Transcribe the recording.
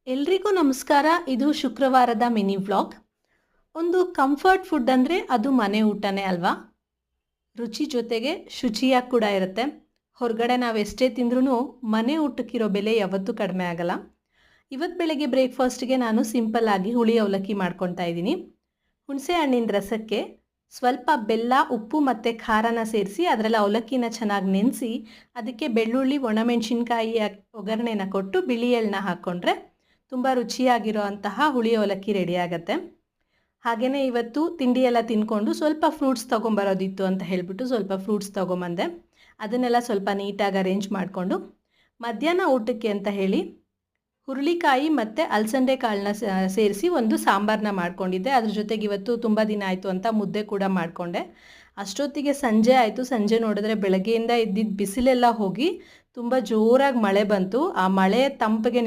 ಎಲ್ರಿಗೂ ನಮಸ್ಕಾರ. ಇದು ಶುಕ್ರವಾರದ ಮಿನಿ ವ್ಲಾಗ್. ಒಂದು ಕಂಫರ್ಟ್ ಫುಡ್ ಅಂದರೆ ಅದು ಮನೆ ಊಟನೇ ಅಲ್ವಾ. ರುಚಿ ಜೊತೆಗೆ ಶುಚಿಯಾಗಿ ಕೂಡ ಇರುತ್ತೆ. ಹೊರಗಡೆ ನಾವು ಎಷ್ಟೇ ತಿಂದ್ರೂ ಮನೆ ಊಟಕ್ಕಿರೋ ಬೆಲೆ ಯಾವತ್ತೂ ಕಡಿಮೆ ಆಗಲ್ಲ. ಇವತ್ತು ಬೆಳಗ್ಗೆ ಬ್ರೇಕ್ಫಾಸ್ಟ್ಗೆ ನಾನು ಸಿಂಪಲ್ಲಾಗಿ ಹುಳಿ ಅವಲಕ್ಕಿ ಮಾಡ್ಕೊತಾ ಇದ್ದೀನಿ. ಹುಣಸೆ ಹಣ್ಣಿನ ರಸಕ್ಕೆ ಸ್ವಲ್ಪ ಬೆಲ್ಲ, ಉಪ್ಪು ಮತ್ತು ಖಾರನ ಸೇರಿಸಿ ಅದರಲ್ಲಿ ಅವಲಕ್ಕಿನ ಚೆನ್ನಾಗಿ ನೆನೆಸಿ ಅದಕ್ಕೆ ಬೆಳ್ಳುಳ್ಳಿ, ಒಣಮೆಣಸಿನ್ಕಾಯಿ ಒಗ್ಗರಣೆನ ಕೊಟ್ಟು ಬಿಳಿ ಎಳ್ಳನ್ನ ಹಾಕ್ಕೊಂಡ್ರೆ ತುಂಬ ರುಚಿಯಾಗಿರೋ ಅಂತಹ ಹುಳಿ ಅವಲಕ್ಕಿ ರೆಡಿ ಆಗುತ್ತೆ. ಹಾಗೆಯೇ ಇವತ್ತು ತಿಂಡಿ ಎಲ್ಲ ತಿಂದ್ಕೊಂಡು ಸ್ವಲ್ಪ ಫ್ರೂಟ್ಸ್ ತೊಗೊಂಬರೋದಿತ್ತು ಅಂತ ಹೇಳಿಬಿಟ್ಟು ಸ್ವಲ್ಪ ಫ್ರೂಟ್ಸ್ ತೊಗೊಂಬಂದೆ. ಅದನ್ನೆಲ್ಲ ಸ್ವಲ್ಪ ನೀಟಾಗಿ ಅರೇಂಜ್ ಮಾಡಿಕೊಂಡು ಮಧ್ಯಾಹ್ನ ಊಟಕ್ಕೆ ಅಂತ ಹೇಳಿ ಹುರುಳಿಕಾಯಿ ಮತ್ತು ಅಲಸಂದೆ ಕಾಳನ್ನ ಸೇರಿಸಿ ಒಂದು ಸಾಂಬಾರನ್ನ ಮಾಡ್ಕೊಂಡಿದ್ದೆ. ಅದ್ರ ಜೊತೆಗೆ ಇವತ್ತು ತುಂಬ ದಿನ ಆಯಿತು ಅಂತ ಮುದ್ದೆ ಕೂಡ ಮಾಡಿಕೊಂಡೆ. ಅಷ್ಟೊತ್ತಿಗೆ ಸಂಜೆ ಆಯಿತು. ಸಂಜೆ ನೋಡಿದ್ರೆ ಬೆಳಗ್ಗೆಯಿಂದ ಇದ್ದಿದ್ದ ಬಿಸಿಲೆಲ್ಲ ಹೋಗಿ ತುಂಬ ಜೋರಾಗಿ ಮಳೆ ಬಂತು. ಆ ಮಳೆ ತಂಪಿಗೆ